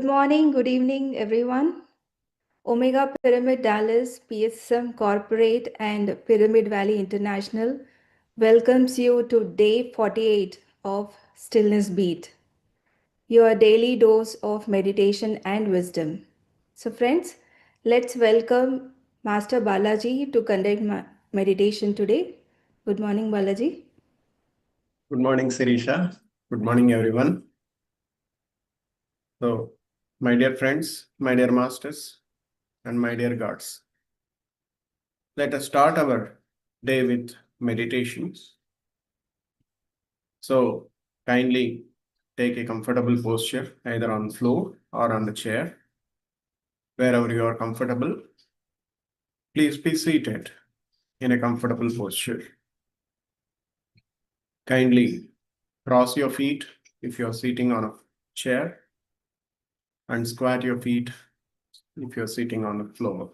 Good morning, good evening, everyone. Omega Pyramid Dallas, PSSM Corporate, and Pyramid Valley International welcomes you to day 48 of Stillness Beat, your daily dose of meditation and wisdom. So, friends, let's welcome Master Balaji to conduct meditation today. Good morning, Balaji. Good morning, Sirisha. Good morning, everyone. So, my dear friends, my dear masters, and my dear gods, let us start our day with meditations. So, kindly take a comfortable posture either on the floor or on the chair. Wherever you are comfortable, please be seated in a comfortable posture. Kindly cross your feet if you are sitting on a chair and squat your feet if you are sitting on the floor.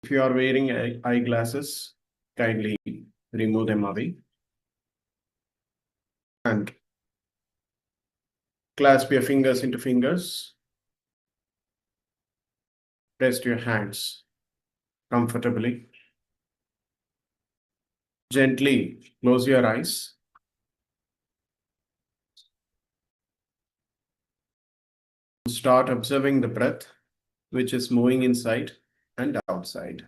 If you are wearing eyeglasses, kindly remove them away and clasp your fingers into fingers. Rest your hands comfortably. Gently close your eyes. Start observing the breath which is moving inside and outside.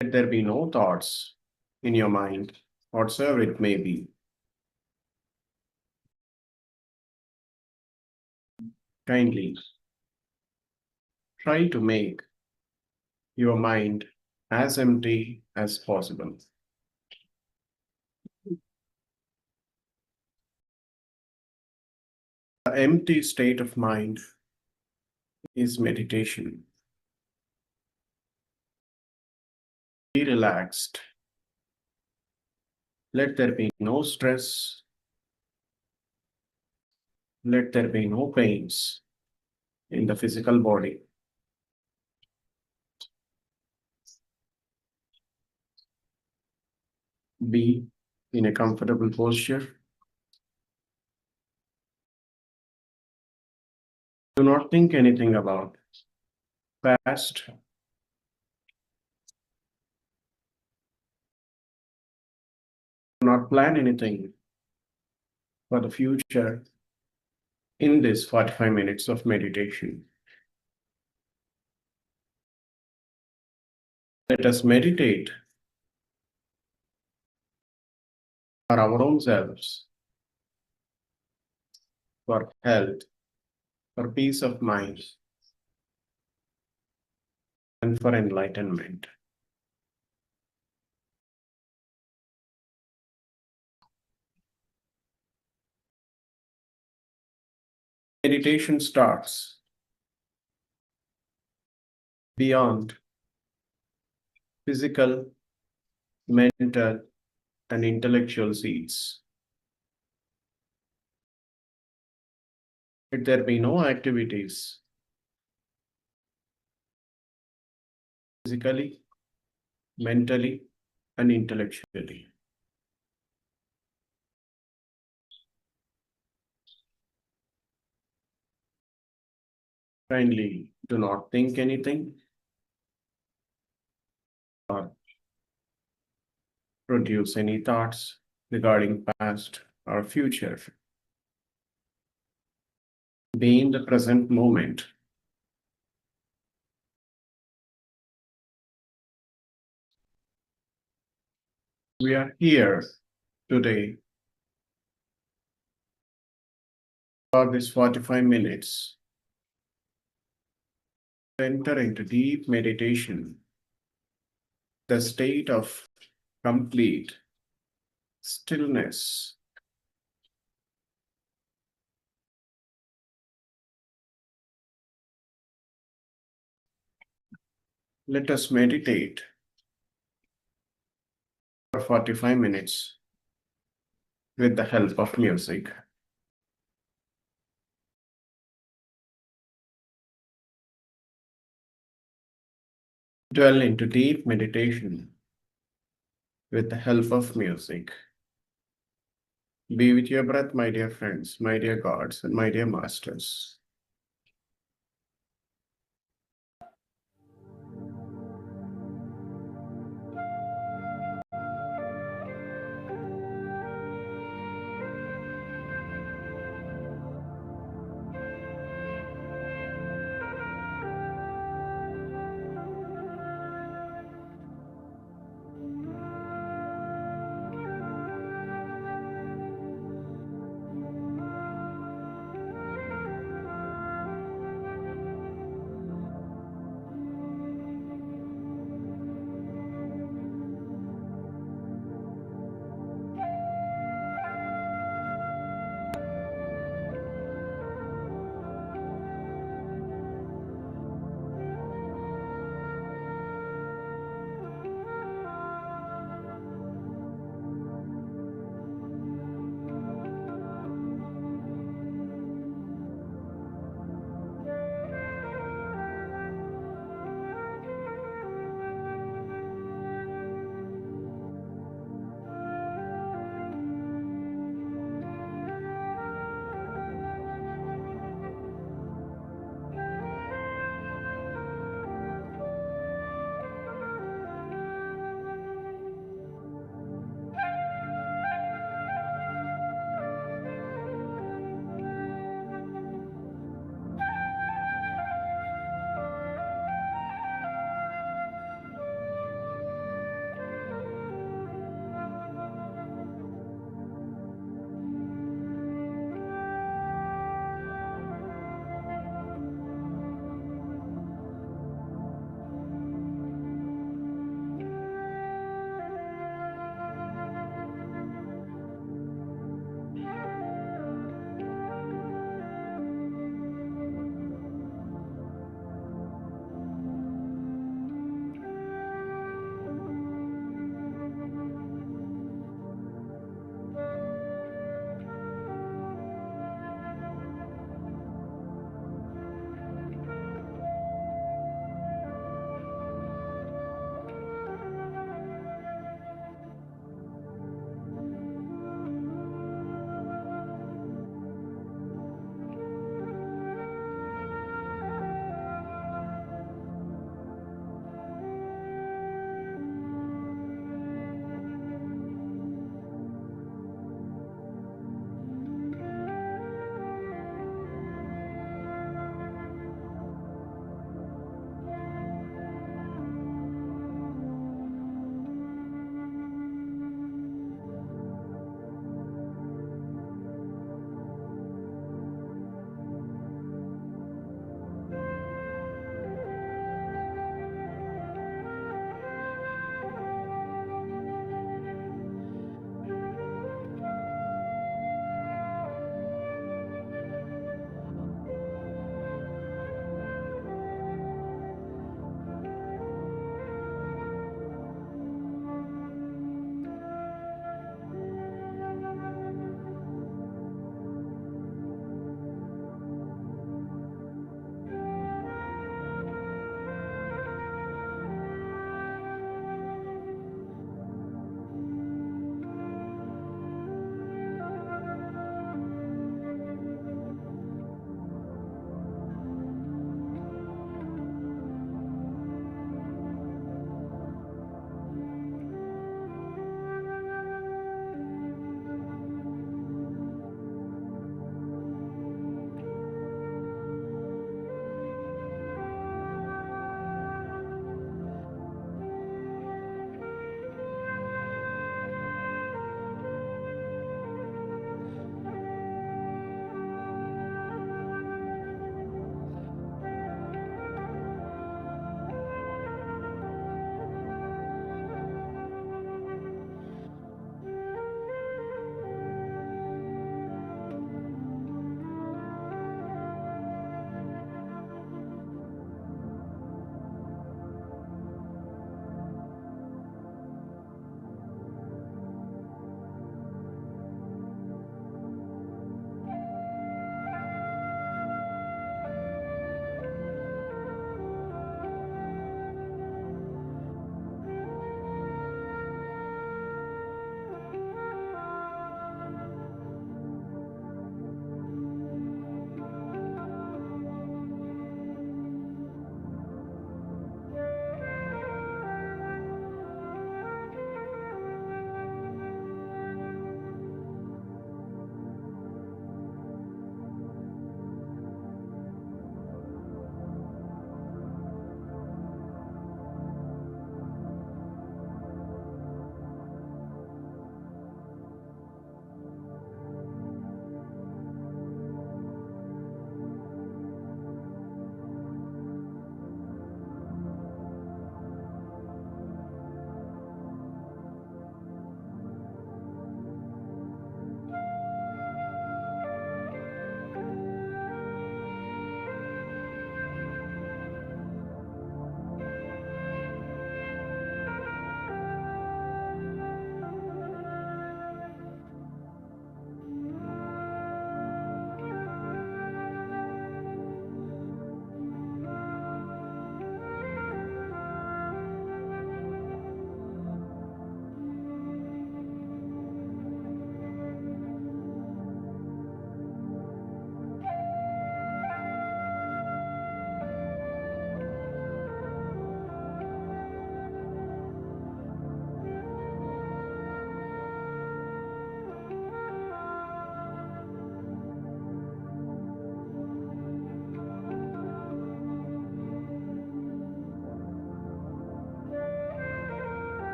Let there be no thoughts in your mind, whatsoever it may be. Kindly try to make your mind as empty as possible. The empty state of mind is meditation. Be relaxed. Let there be no stress. Let there be no pains in the physical body. Be in a comfortable posture. Do not think anything about past. Do not plan anything for the future in this 45 minutes of meditation. Let us meditate for our own selves, for health, for peace of mind, and for enlightenment. Meditation starts beyond physical, mental, and intellectual seats. Let there be no activities physically, mentally, and intellectually. Kindly do not think anything or produce any thoughts regarding past or future. Be in the present moment. We are here today for this 45 minutes to enter into deep meditation, the state of complete stillness. Let us meditate for 45 minutes with the help of music. Dwell into deep meditation with the help of music. Be with your breath, my dear friends, my dear gods, and my dear masters.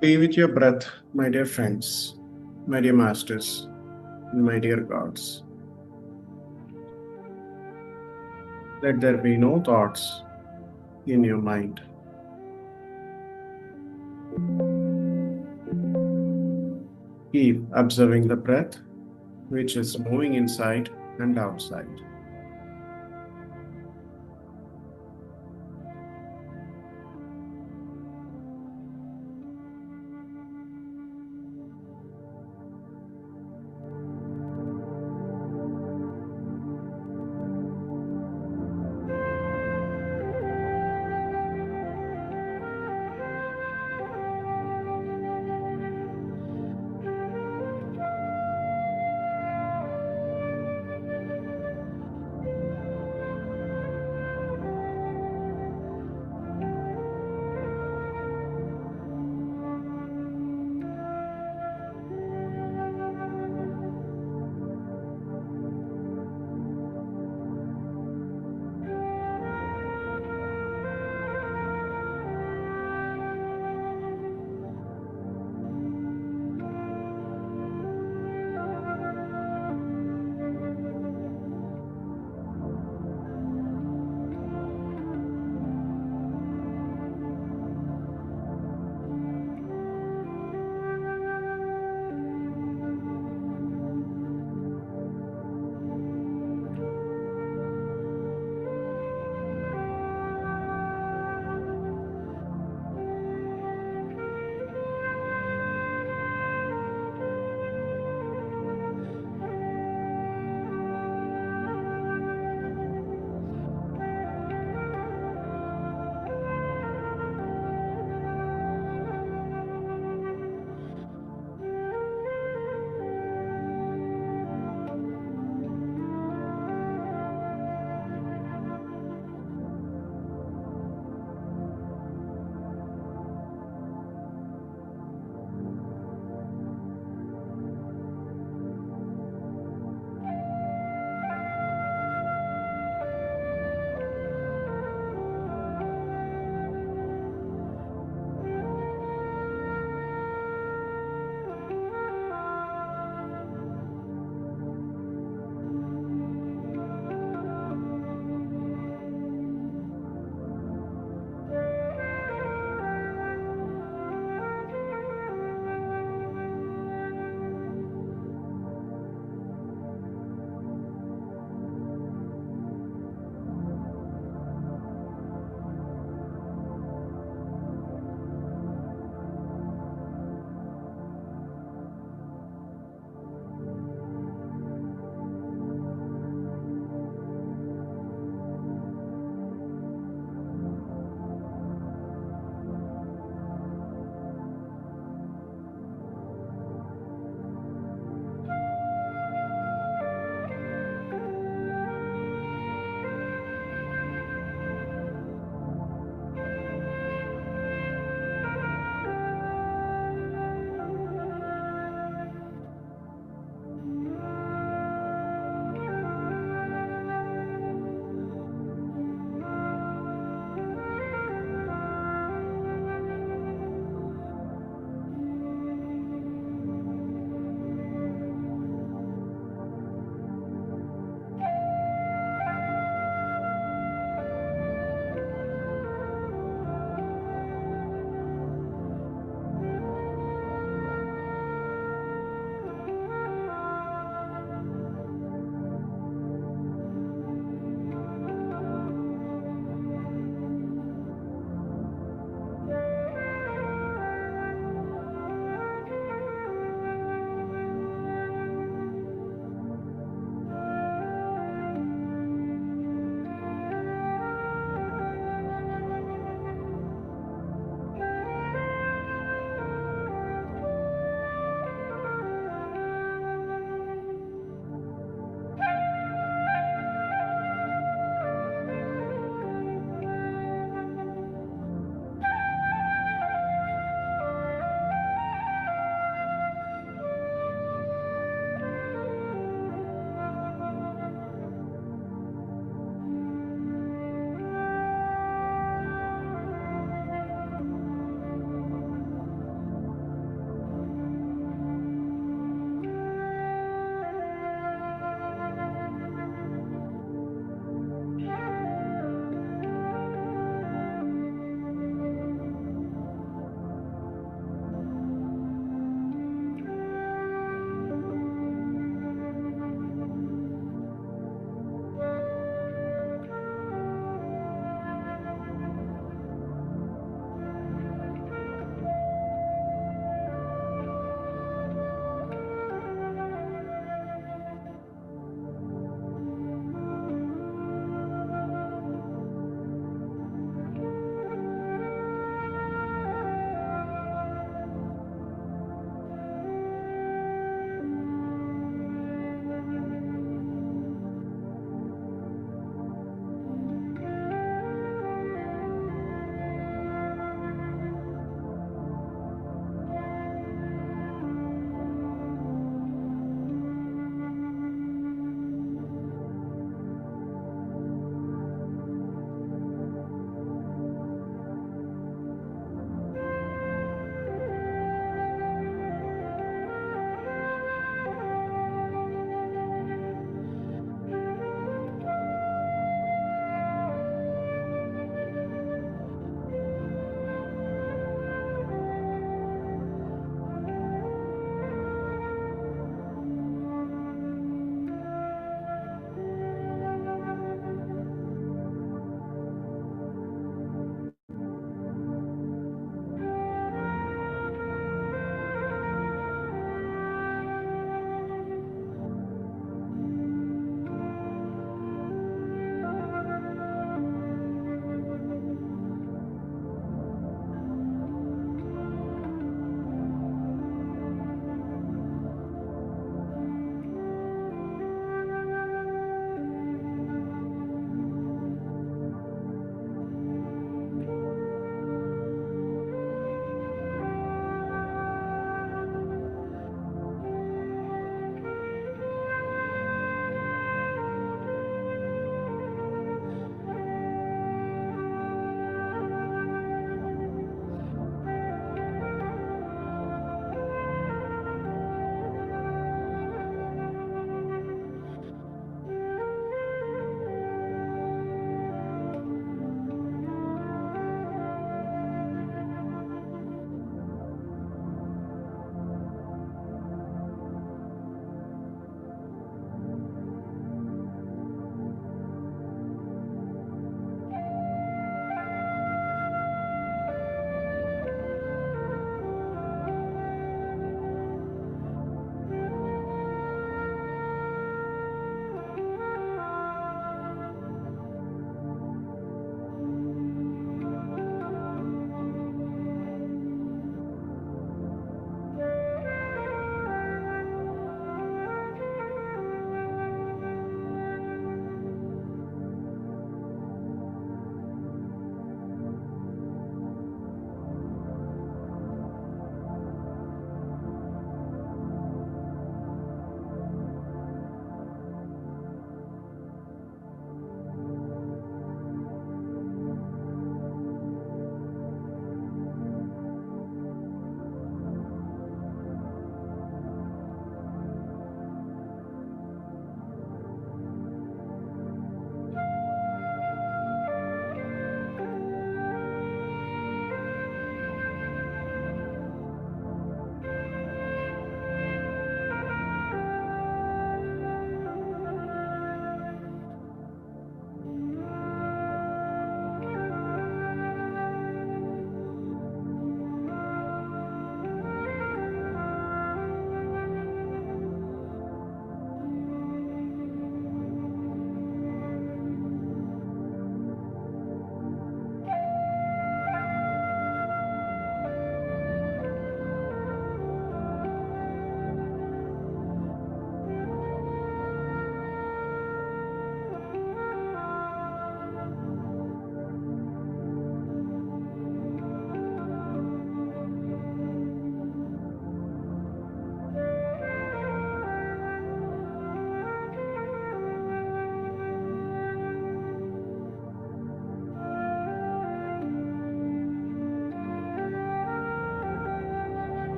Be with your breath, my dear friends, my dear masters, and my dear gods. Let there be no thoughts in your mind. Keep observing the breath, which is moving inside and outside.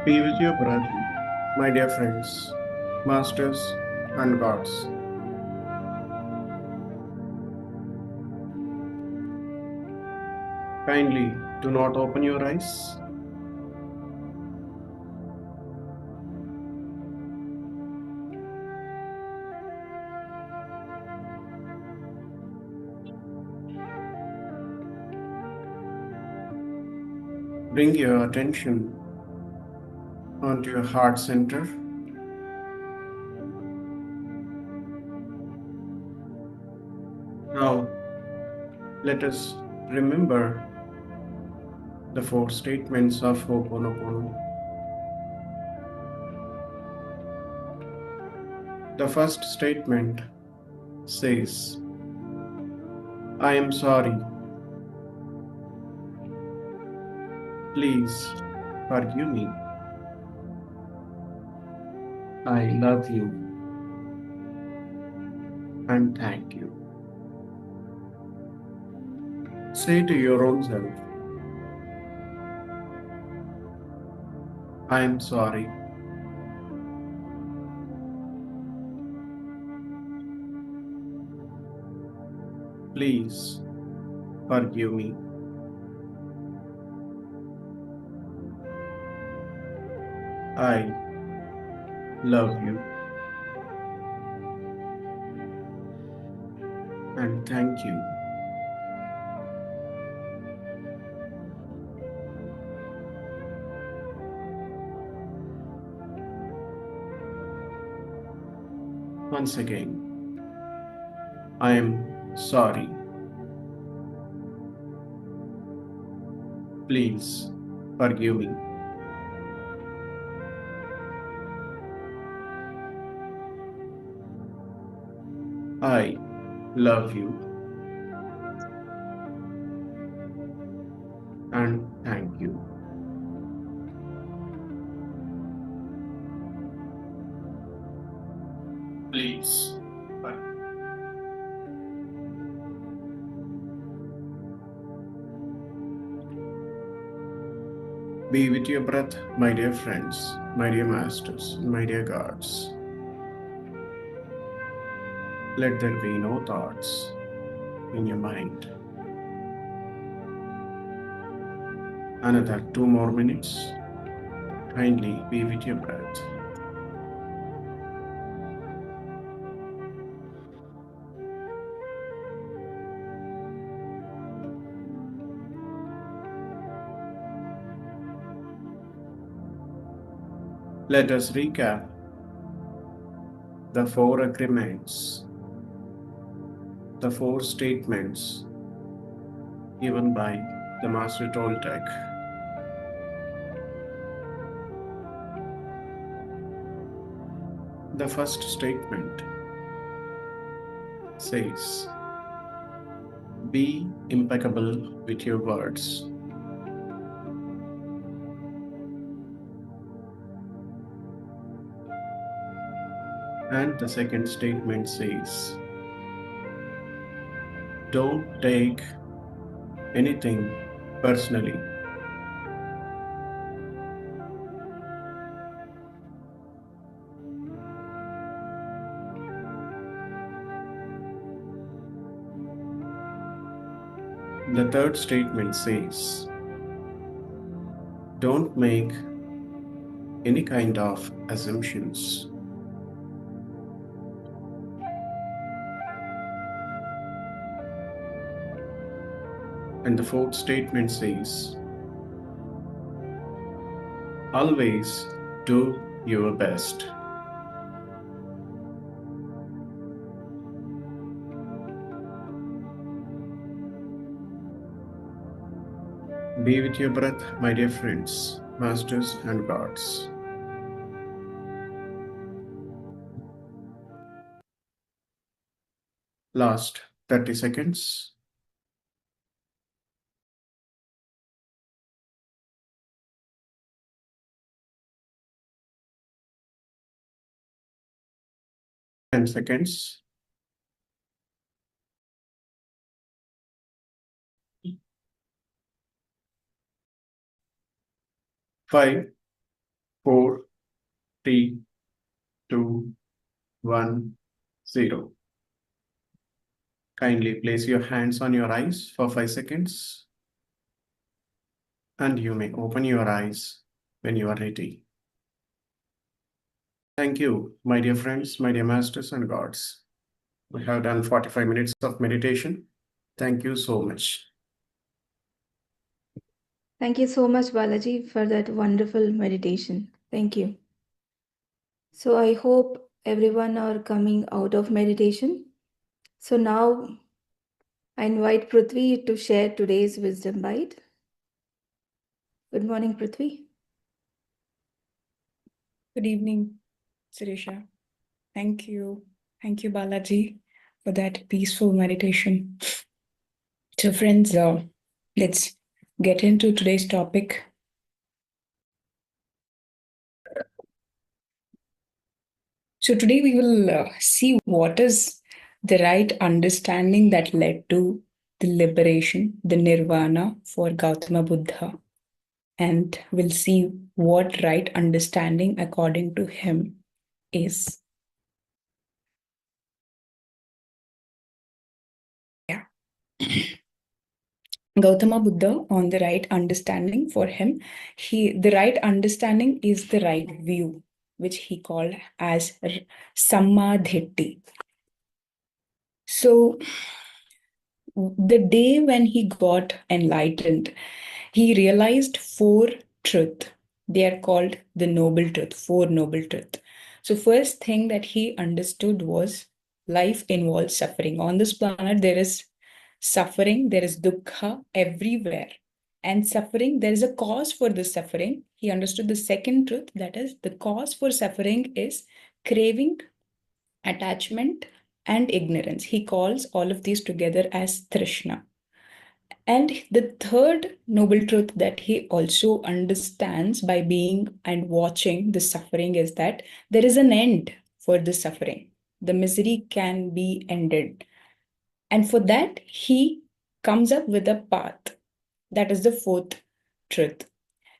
Be with your breath, my dear friends, masters, and gods. Kindly do not open your eyes. Bring your attention onto your heart center. Now, let us remember the four statements of Ho'oponopono. The first statement says, I am sorry. Please forgive me. I love you and thank you. Say to your own self, I am sorry. Please forgive me. I love you and thank you. Once again, I am sorry. Please forgive me. I love you and thank you. Please. Be with your breath, my dear friends, my dear masters, my dear gods. Let there be no thoughts in your mind. Another 2 more minutes. Kindly be with your breath. Let us recap the 4 agreements, the 4 statements given by the Master Toltec. The first statement says, be impeccable with your words. And the second statement says, don't take anything personally. The third statement says, don't make any kind of assumptions. And the fourth statement says, always do your best. Be with your breath, my dear friends, masters and gods. Last 30 seconds. 10 seconds. 5, 4, 3, 2, 1, 0. Kindly place your hands on your eyes for 5 seconds, and you may open your eyes when you are ready. Thank you, my dear friends, my dear masters and gods. We have done 45 minutes of meditation. Thank you so much. Thank you so much, Balaji, for that wonderful meditation. Thank you. So I hope everyone are coming out of meditation. So now I invite Prithvi to share today's wisdom bite. Good morning, Prithvi. Good evening, Sirisha. Thank you. Thank you, Balaji, for that peaceful meditation. So, friends, let's get into today's topic. So, today we will see what is the right understanding that led to the liberation, the nirvana for Gautama Buddha. And we'll see what right understanding, according to him, is. Yeah. Gautama Buddha, on the right understanding for him, the right understanding is the right view, which he called as Sammadhitti. So, the day when he got enlightened, he realized four truths. They are called the noble truth, four noble truths. So, first thing that he understood was life involves suffering. On this planet, there is suffering, there is dukkha everywhere. And suffering, there is a cause for this suffering. He understood the second truth, that is, the cause for suffering is craving, attachment, and ignorance. He calls all of these together as Trishna. And the third noble truth that he also understands by being and watching the suffering is that there is an end for the suffering. The misery can be ended. And for that, he comes up with a path. That is the fourth truth.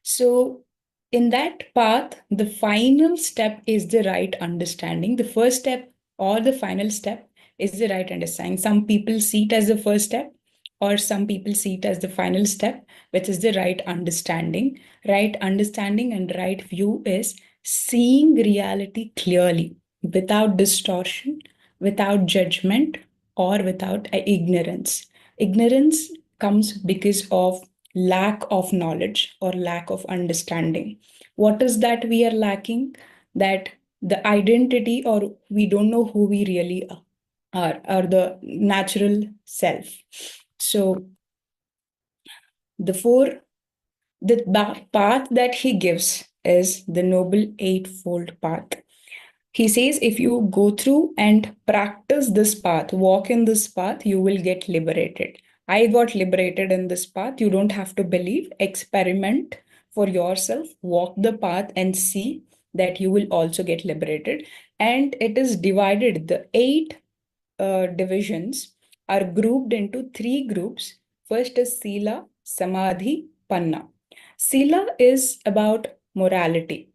So, in that path, the final step is the right understanding. The first step or the final step is the right understanding. Some people see it as the first step, or some people see it as the final step, which is the right understanding. Right understanding and right view is seeing reality clearly, without distortion, without judgment, or without ignorance. Ignorance comes because of lack of knowledge or lack of understanding. What is that we are lacking? That the identity, or we don't know who we really are, or the natural self. So the path that he gives is the Noble Eightfold Path. He says if you go through and practice this path, walk in this path, you will get liberated. I got liberated in this path. You don't have to believe, experiment for yourself, walk the path and see that you will also get liberated. And it is divided, the eight divisions are grouped into three groups. First is Sila, Samadhi, Panna. Sila is about morality,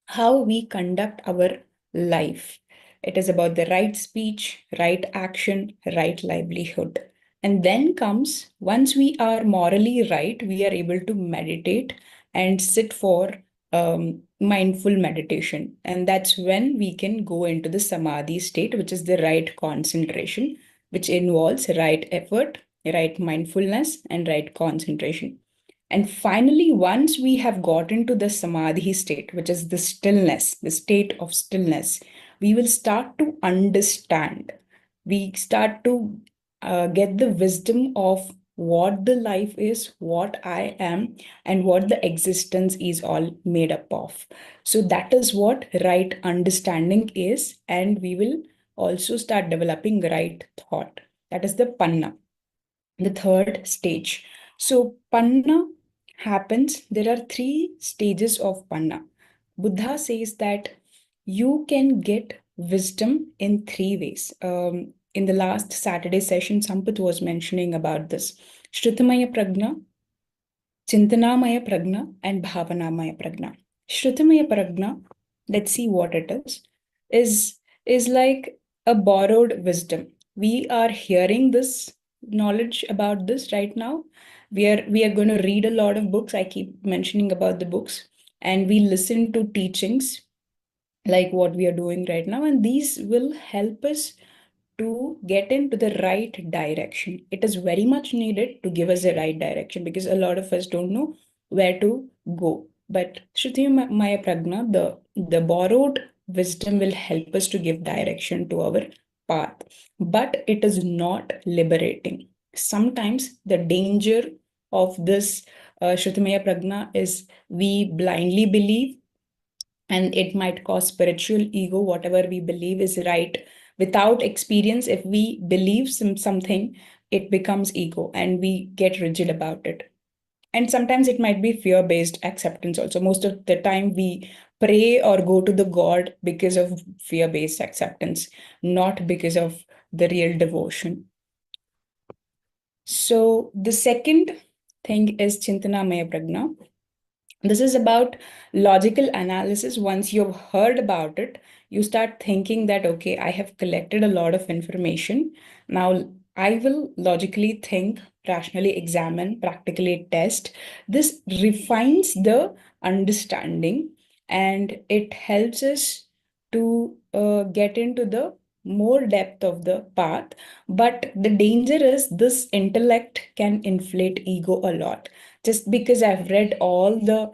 how we conduct our life. It is about the right speech, right action, right livelihood. And then comes, once we are morally right, we are able to meditate and sit for mindful meditation. And that's when we can go into the samadhi state, which is the right concentration, which involves right effort, right mindfulness, and right concentration. And finally, once we have got into the samadhi state, which is the stillness, the state of stillness, we will start to understand. We start to get the wisdom of what the life is, what I am, and what the existence is all made up of. So that is what right understanding is, and we will also start developing right thought. That is the panna, the third stage. So panna happens, there are three stages of panna. Buddha says that you can get wisdom in three ways. In the last Saturday session, Sampath was mentioning about this. Shrutamaya pragna, Chintanamaya pragna, and Bhavanamaya pragna. Shrutimaya Prajna, let's see what it is like a borrowed wisdom. We are hearing this knowledge about this right now. We are going to read a lot of books. I keep mentioning about the books, and we listen to teachings like what we are doing right now, and these will help us to get into the right direction. It is very much needed to give us the right direction because a lot of us don't know where to go. But Shruti Maya Pragna, the borrowed wisdom will help us to give direction to our path. But it is not liberating. Sometimes the danger of this Shruti Maya Pragna is we blindly believe, and it might cause spiritual ego. Whatever we believe is right without experience, if we believe something, it becomes ego and we get rigid about it. And sometimes it might be fear based acceptance also. Most of the time we pray or go to the god because of fear based acceptance, not because of the real devotion. So the second thing is Chintana Maya Pragna. This is about logical analysis. Once you've heard about it, you start thinking that, okay, I have collected a lot of information. Now I will logically think, rationally examine, practically test. This refines the understanding and it helps us to get into the more depth of the path. But the danger is this intellect can inflate ego a lot. Just because I've read all the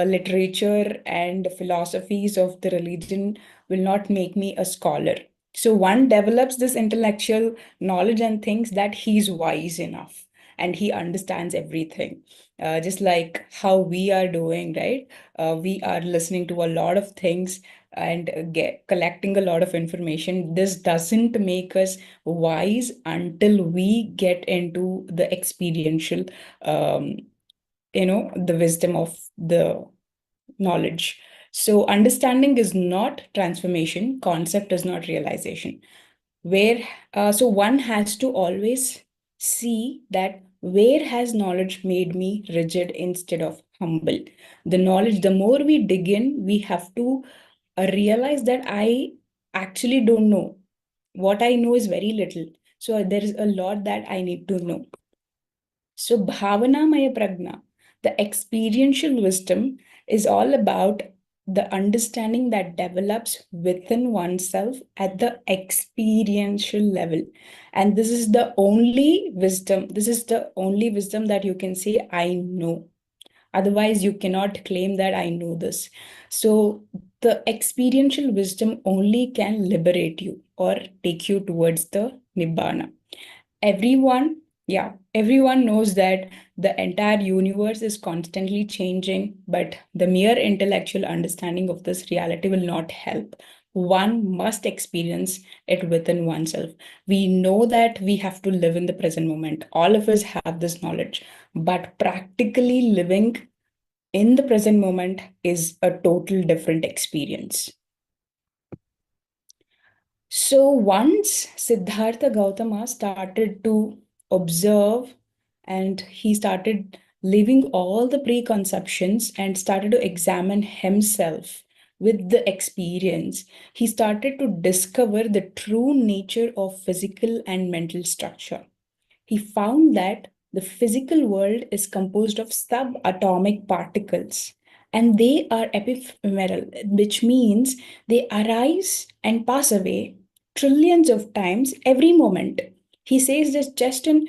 literature and philosophies of the religion will not make me a scholar. So one develops this intellectual knowledge and thinks that he's wise enough and he understands everything. Just like how we are doing, right? We are listening to a lot of things and collecting a lot of information. This doesn't make us wise until we get into the experiential um, the wisdom of the knowledge. So understanding is not transformation, concept is not realization. Where so one has to always see that where has knowledge made me rigid instead of humble. The knowledge, the more we dig in, we have to realize that I actually don't know. What I know is very little. So there is a lot that I need to know. So, Bhavanamaya Pragna, the experiential wisdom, is all about the understanding that develops within oneself at the experiential level. And this is the only wisdom, that you can say, I know. Otherwise, you cannot claim that I know this. So, the experiential wisdom only can liberate you or take you towards the Nibbana. Everyone knows that the entire universe is constantly changing, but the mere intellectual understanding of this reality will not help. One must experience it within oneself. We know that we have to live in the present moment. All of us have this knowledge, but practically living in the present moment is a total different experience. So once Siddhartha Gautama started to observe and he started leaving all the preconceptions and started to examine himself with the experience, he started to discover the true nature of physical and mental structure. He found that the physical world is composed of subatomic particles and they are ephemeral, which means they arise and pass away trillions of times every moment. He says this just in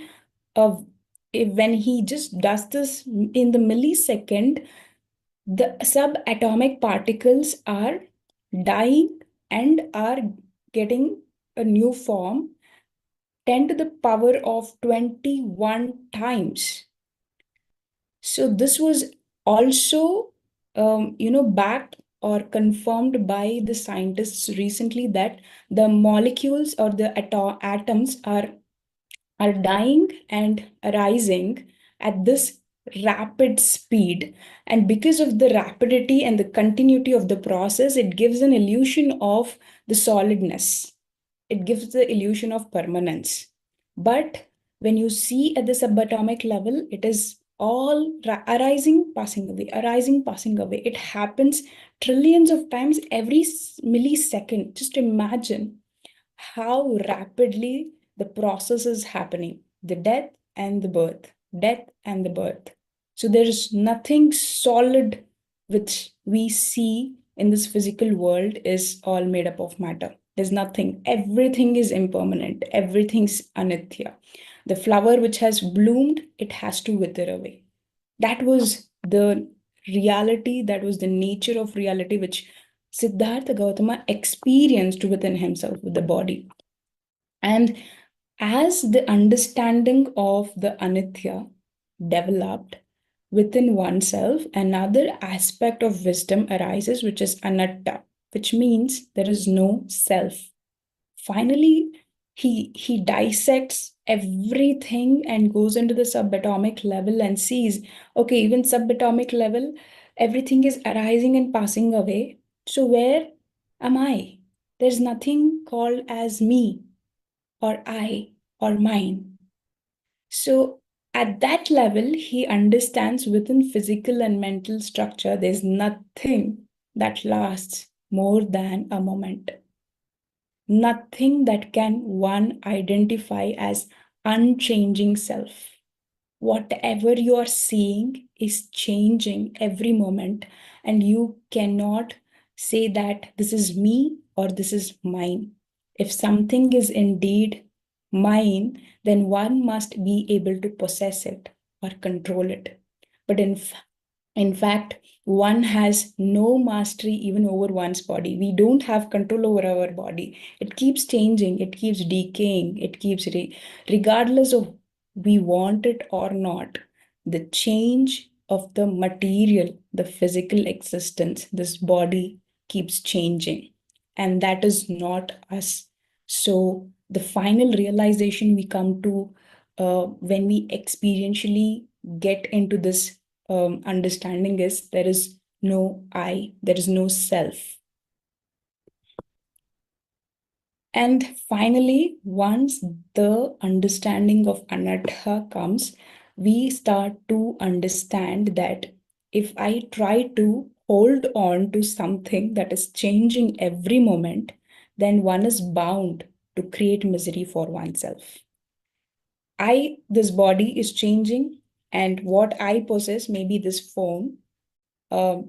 when he just does this in the millisecond, the subatomic particles are dying and are getting a new form 10 to the power of 21 times. So this was also, backed or confirmed by the scientists recently that the molecules or the atoms are dying and arising at this rapid speed. And because of the rapidity and the continuity of the process, it gives an illusion of the solidness. It gives the illusion of permanence. But when you see at the subatomic level, it is all arising passing away, arising, passing away. It happens trillions of times every millisecond. Just imagine how rapidly the process is happening, the death and the birth, death and the birth. So there's nothing solid which we see in this physical world is all made up of matter. There's nothing. Everything is impermanent. Everything's anitya. The flower which has bloomed, it has to wither away. That was the reality, that was the nature of reality which Siddhartha Gautama experienced within himself, with the body. And as the understanding of the anitya developed within oneself, another aspect of wisdom arises, which is anatta, which means there is no self. Finally, he dissects everything and goes into the subatomic level and sees, okay, even subatomic level, everything is arising and passing away. So where am I? There's nothing called as me or I or mine. So at that level, he understands within physical and mental structure, there's nothing that lasts more than a moment. Nothing that can one identify as unchanging self. Whatever you are seeing is changing every moment, and you cannot say that this is me or this is mine. If something is indeed mine, then one must be able to possess it or control it. But in fact, one has no mastery even over one's body. We don't have control over our body. It keeps changing, it keeps decaying, it keeps, regardless of we want it or not, the change of the material, the physical existence, this body keeps changing. And that is not us. So the final realization we come to when we experientially get into this understanding is there is no I, there is no self. And finally, once the understanding of anatta comes, we start to understand that if I try to hold on to something that is changing every moment, then one is bound to create misery for oneself. This body is changing, and what I possess, maybe this phone, I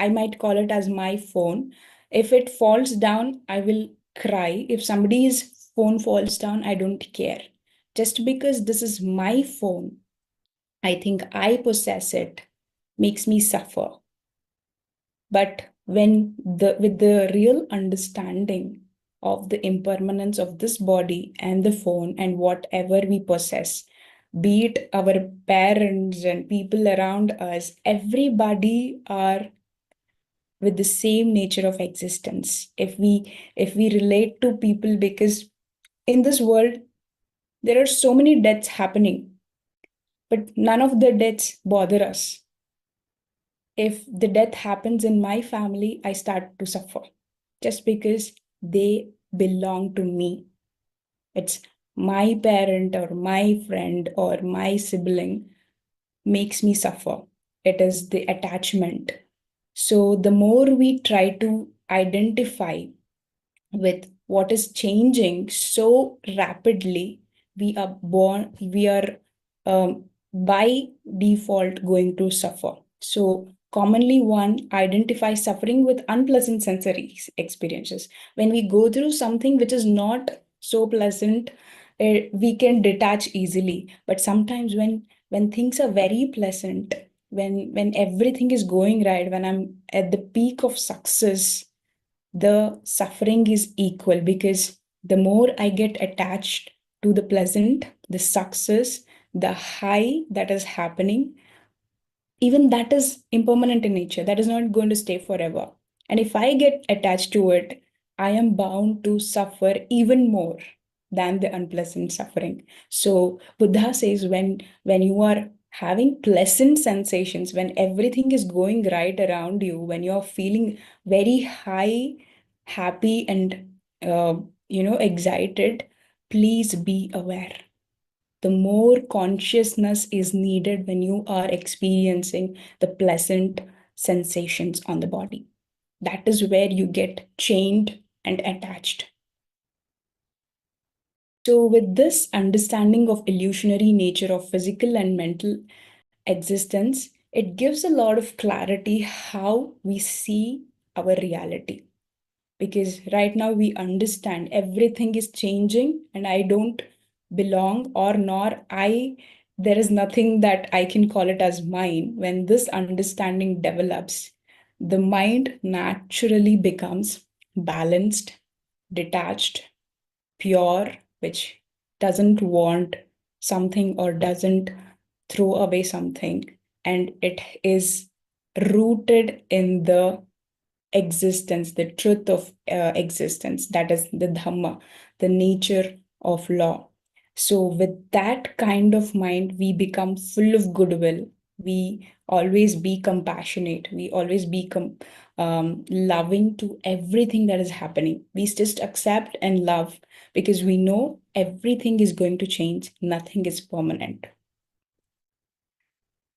might call it as my phone. If it falls down, I will cry. If somebody's phone falls down, I don't care. Just because this is my phone, I think I possess it, makes me suffer. But with the real understanding of the impermanence of this body and the phone and whatever we possess, be it our parents and people around us, everybody are with the same nature of existence. If we relate to people, because in this world there are so many deaths happening, but none of the deaths bother us. If the death happens in my family, I start to suffer just because they belong to me. It's my parent or my friend or my sibling makes me suffer. It is the attachment. So the more we try to identify with what is changing so rapidly, we are by default going to suffer. So commonly one identifies suffering with unpleasant sensory experiences. When we go through something which is not so pleasant, we can detach easily. But sometimes when things are very pleasant, when everything is going right, when I'm at the peak of success, the suffering is equal, because the more I get attached to the pleasant, the success, the high that is happening, even that is impermanent in nature. That is not going to stay forever. And if I get attached to it, I am bound to suffer even more than the unpleasant suffering. So Buddha says when you are having pleasant sensations, when everything is going right around you, when you're feeling very high, happy, and excited, please be aware. the more consciousness is needed when you are experiencing the pleasant sensations on the body. That is where you get chained and attached. So, with this understanding of illusionary nature of physical and mental existence, it gives a lot of clarity how we see our reality. Because right now we understand everything is changing and I don't belong, or nor there is nothing that I can call it as mine. When this understanding develops, the mind naturally becomes balanced, detached, pure, which doesn't want something or doesn't throw away something, and it is rooted in the existence, the truth of existence, that is the Dhamma, the nature of law. So, with that kind of mind, we become full of goodwill. We always be compassionate. We always be loving to everything that is happening. We just accept and love because we know everything is going to change, nothing is permanent.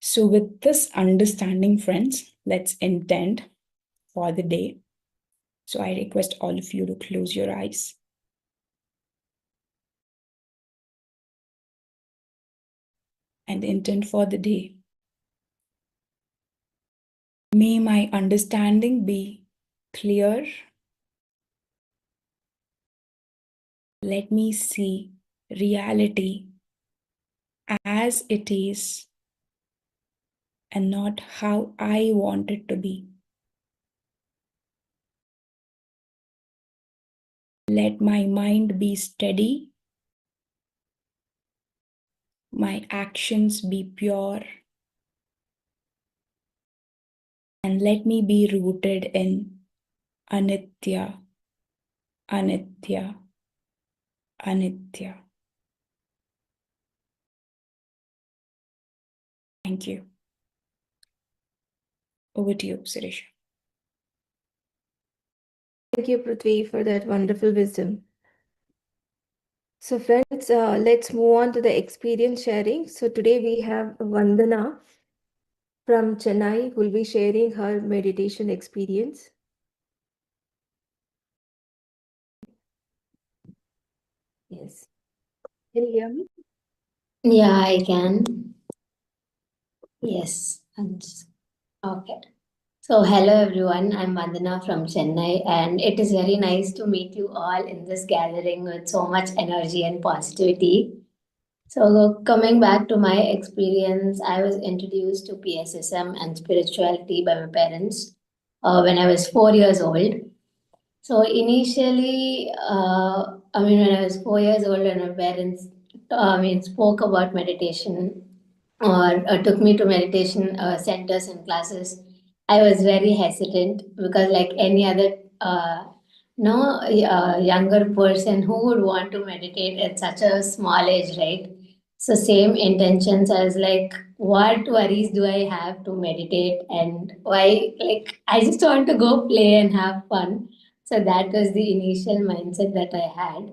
So, with this understanding, friends, let's intend for the day. So I request all of you to close your eyes. And intend for the day. May my understanding be clear. Let me see reality as it is and not how I want it to be. Let my mind be steady, my actions be pure, and let me be rooted in Anitya, Anitya, Anitya. Thank you. Over to you, Suresh. Thank you, Prithvi, for that wonderful wisdom. So, friends, let's move on to the experience sharing. So, today we have Vandana from Chennai who will be sharing her meditation experience. Yes. Can you hear me? Yeah, I can. Yes. Okay. So, hello everyone. I'm Vandana from Chennai, and it is very nice to meet you all in this gathering with so much energy and positivity. So, coming back to my experience, I was introduced to PSSM and spirituality by my parents when I was 4 years old. So initially, when I was 4 years old, and my parents, spoke about meditation or took me to meditation centers and classes, I was very hesitant because, like any other, no, younger person who would want to meditate at such a small age, right? So same intentions as like, what worries do I have to meditate, and why? Like, I just want to go play and have fun. So that was the initial mindset that I had.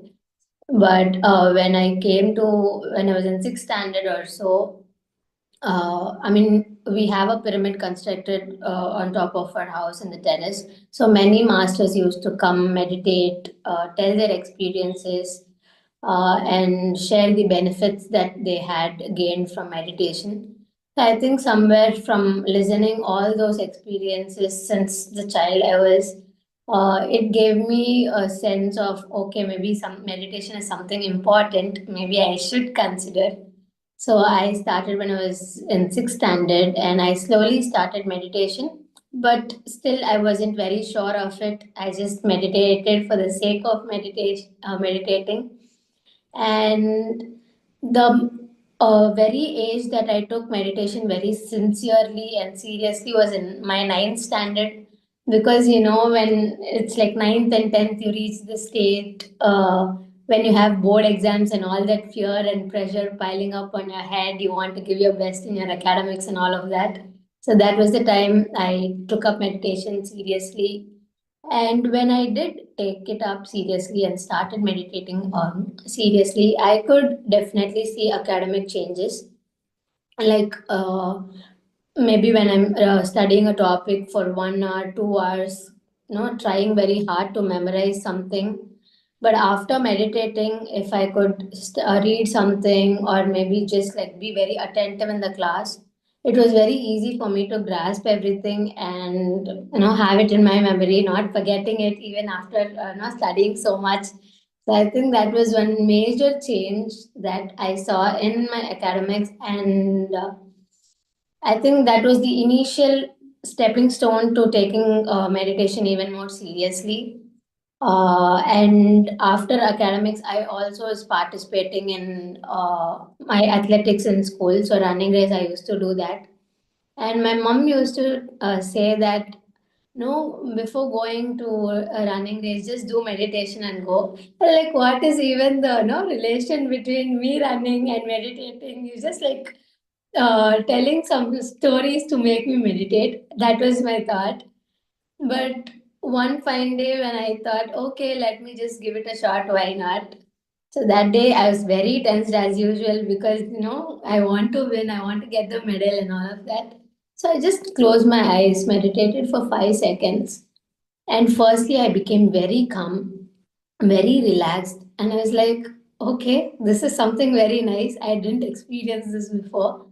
But when I was in sixth standard or so, we have a pyramid constructed on top of our house in the terrace. So many masters used to come meditate, tell their experiences, and share the benefits that they had gained from meditation. So I think somewhere from listening all those experiences since the child I was, it gave me a sense of, okay, maybe some meditation is something important. Maybe I should consider. So I started when I was in sixth standard, and I slowly started meditation. But still, I wasn't very sure of it. I just meditated for the sake of meditating. And the very age that I took meditation very sincerely and seriously was in my ninth standard, because when it's like ninth and tenth, you reach the state when you have board exams and all that fear and pressure piling up on your head. You want to give your best in your academics and all of that. So that was the time I took up meditation seriously. And when I did take it up seriously and started meditating seriously, I could definitely see academic changes. Like maybe when I'm studying a topic for 1 hour, 2 hours, trying very hard to memorize something. But after meditating, if I could read something or maybe just like be very attentive in the class, it was very easy for me to grasp everything and have it in my memory, not forgetting it even after studying so much. So I think that was one major change that I saw in my academics, and I think that was the initial stepping stone to taking meditation even more seriously. And after academics, I also was participating in my athletics in school. So running race, I used to do that. And my mom used to say that, no, before going to a running race, just do meditation and go. Like, what is even the relation between me running and meditating? You just like telling some stories to make me meditate. That was my thought. But one fine day when I thought, okay, let me just give it a shot, why not? So that day I was very tensed as usual because, I want to win, I want to get the medal and all of that. So I just closed my eyes, meditated for 5 seconds. And firstly, I became very calm, very relaxed. And I was like, okay, this is something very nice. I didn't experience this before.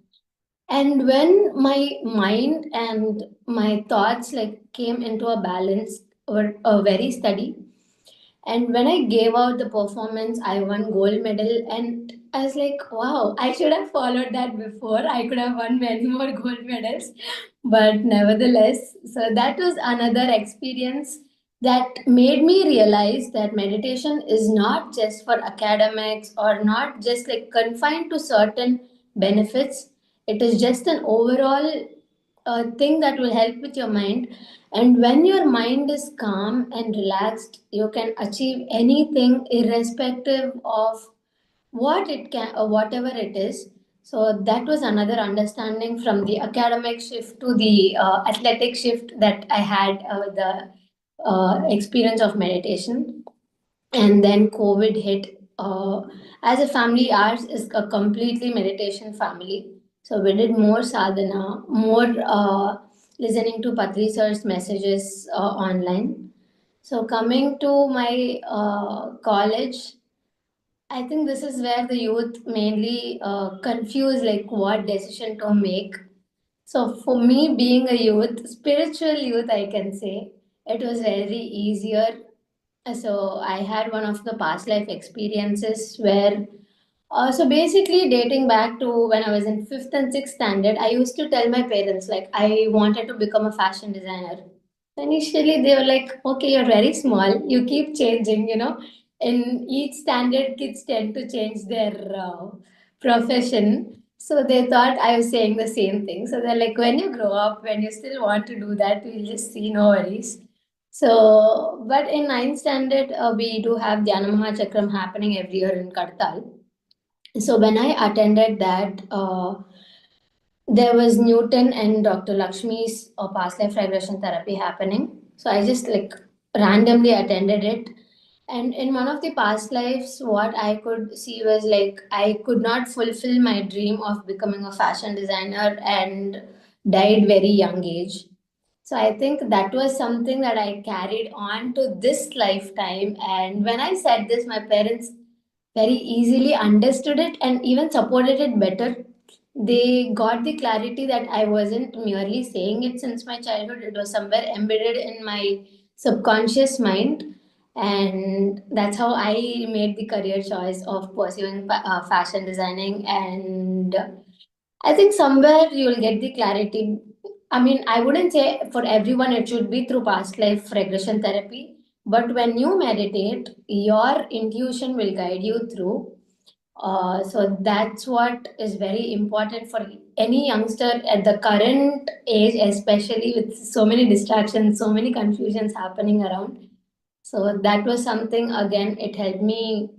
And when my mind and my thoughts like came into a balance or a very steady, and when I gave out the performance, I won gold medal, and I was like, wow, I should have followed that before. I could have won many more gold medals, but nevertheless, so that was another experience that made me realize that meditation is not just for academics or not just like confined to certain benefits. It is just an overall thing that will help with your mind. And when your mind is calm and relaxed, you can achieve anything irrespective of what it can or whatever it is. So that was another understanding from the academic shift to the athletic shift that I had the experience of meditation. And then COVID hit. As a family, ours is a completely meditation family, so we did more sadhana, more listening to Patri sir's messages online. So coming to my college, I think this is where the youth mainly confuse like what decision to make. So for me, being a youth, spiritual youth, I can say it was very easier. So I had one of the past life experiences where, so basically dating back to when I was in fifth and sixth standard, I used to tell my parents like I wanted to become a fashion designer. Initially, they were like, okay, you're very small, you keep changing, In each standard, kids tend to change their profession. So they thought I was saying the same thing. So they're like, when you grow up, when you still want to do that, we'll just see, no worries. So, but in ninth standard, we do have Dhyana Mahachakram happening every year in Kartal. So when I attended that, there was Newton and Dr. Lakshmi's past life regression therapy happening. So I just like randomly attended it. And in one of the past lives, what I could see was like I could not fulfill my dream of becoming a fashion designer and died very young age. So I think that was something that I carried on to this lifetime. And when I said this, my parents very easily understood it and even supported it better. They got the clarity that I wasn't merely saying it since my childhood, it was somewhere embedded in my subconscious mind. And that's how I made the career choice of pursuing fashion designing. And I think somewhere you'll get the clarity. I mean, I wouldn't say for everyone it should be through past life regression therapy, but when you meditate, your intuition will guide you through. So that's what is very important for any youngster at the current age, especially with so many distractions, so many confusions happening around. So that was something, again, it helped me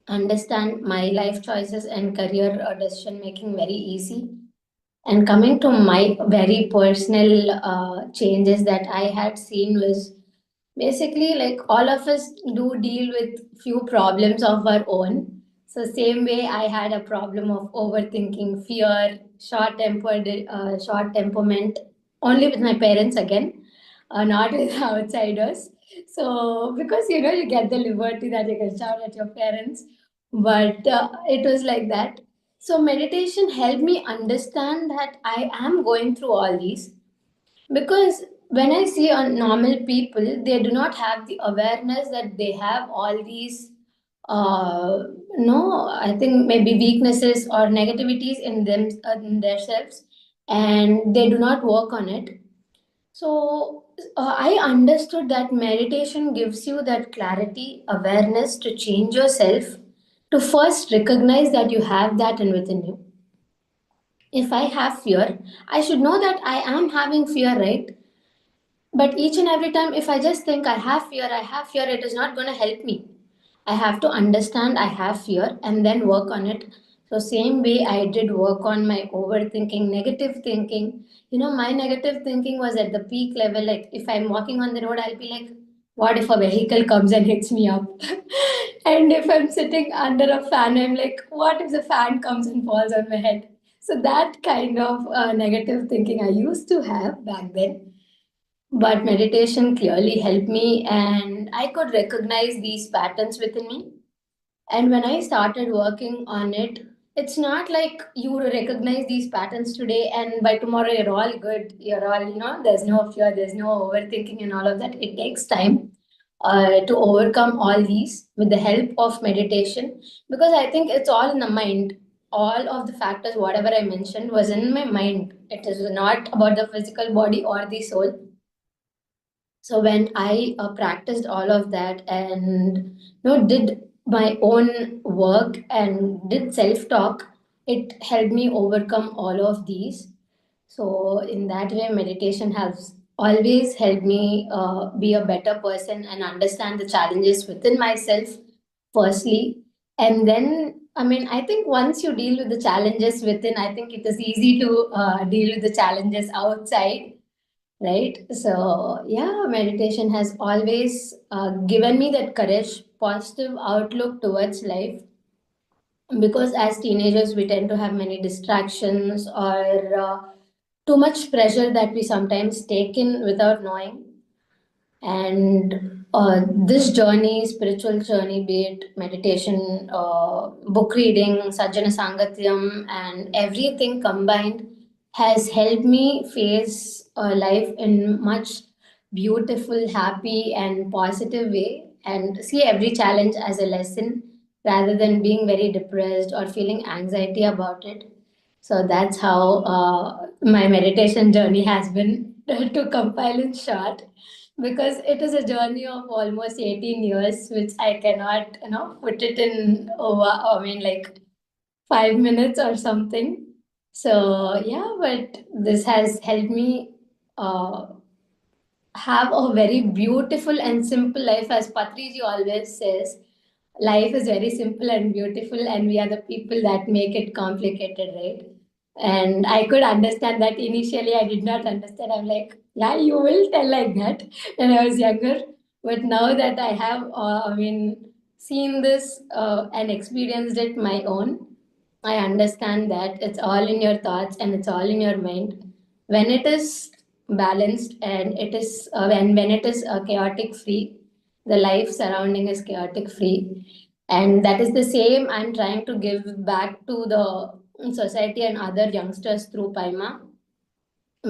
understand my life choices and career decision making very easy. And coming to my very personal changes that I had seen was Basically, like all of us do deal with few problems of our own. So same way I had a problem of overthinking, fear, short temperament, only with my parents again, not with outsiders. So because you get the liberty that you can shout at your parents, but it was like that. So meditation helped me understand that I am going through all these, because when I see on normal people, they do not have the awareness that they have all these no, I think maybe weaknesses or negativities in them, in themselves, and they do not work on it. So I understood that meditation gives you that clarity, awareness to change yourself, to first recognize that you have that and within you. If I have fear, I should know that I am having fear, right? But each and every time, if I just think I have fear, it is not going to help me. I have to understand I have fear and then work on it. So, same way I did work on my overthinking, negative thinking. My negative thinking was at the peak level. Like, if I'm walking on the road, I'll be like, what if a vehicle comes and hits me up? And if I'm sitting under a fan, I'm like, what if the fan comes and falls on my head? So, that kind of negative thinking I used to have back then, but meditation clearly helped me, and I could recognize these patterns within me. And when I started working on it, it's not like you recognize these patterns today and by tomorrow you're all good. You're all, there's no fear, there's no overthinking and all of that. It takes time to overcome all these with the help of meditation, because I think it's all in the mind. All of the factors, whatever I mentioned, was in my mind. It is not about the physical body or the soul. So when I practiced all of that and did my own work and did self talk, it helped me overcome all of these. So in that way, meditation has always helped me be a better person and understand the challenges within myself firstly, and then I think once you deal with the challenges within, I think it is easy to deal with the challenges outside. Right. So, yeah, meditation has always given me that courage, positive outlook towards life. Because as teenagers, we tend to have many distractions or too much pressure that we sometimes take in without knowing. And this journey, spiritual journey, be it meditation, book reading, Sajjana Sangatyam, and everything combined, has helped me face life in much beautiful, happy, and positive way, and see every challenge as a lesson rather than being very depressed or feeling anxiety about it. So that's how my meditation journey has been, to compile in short, because it is a journey of almost 18 years, which I cannot, put it in over, like 5 minutes or something. So, yeah, but this has helped me uh, have a very beautiful and simple life. As Patriji always says, life is very simple and beautiful, and we are the people that make it complicated, right? And I could understand that initially. I did not understand. I'm like, yeah, you will tell like that when I was younger. But now that I have, seen this and experienced it my own, I understand that it's all in your thoughts and it's all in your mind. When it is balanced and it is when it is chaotic free, the life surrounding is chaotic free, and that is the same I'm trying to give back to the society and other youngsters through Paima,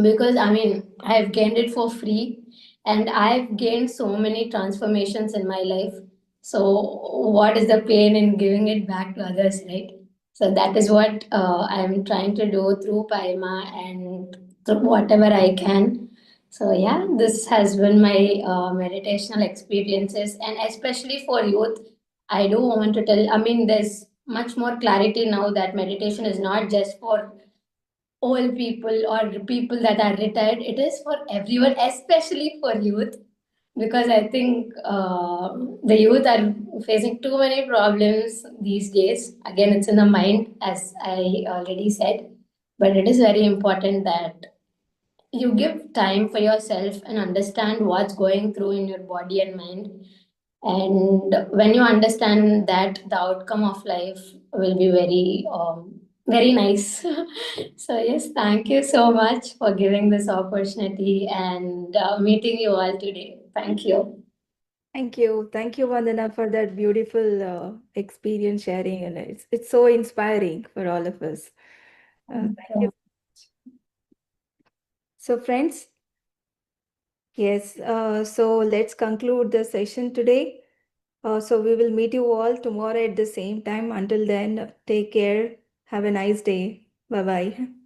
because I've gained it for free, and I've gained so many transformations in my life. So what is the pain in giving it back to others, right? So that is what I'm trying to do through Paima and through whatever I can. So yeah, this has been my meditational experiences, and especially for youth, I do want to tell, there's much more clarity now that meditation is not just for old people or people that are retired. It is for everyone, especially for youth, because I think the youth are facing too many problems these days. Again, it's in the mind, as I already said, but it is very important that you give time for yourself and understand what's going through in your body and mind. And when you understand that, the outcome of life will be very nice. So yes, thank you so much for giving this opportunity and meeting you all today. Thank you. Thank you. Thank you, Vandana, for that beautiful experience sharing. And it's so inspiring for all of us. Thank you. So, friends, yes, so let's conclude the session today. So we will meet you all tomorrow at the same time. Until then, take care. Have a nice day. Bye-bye.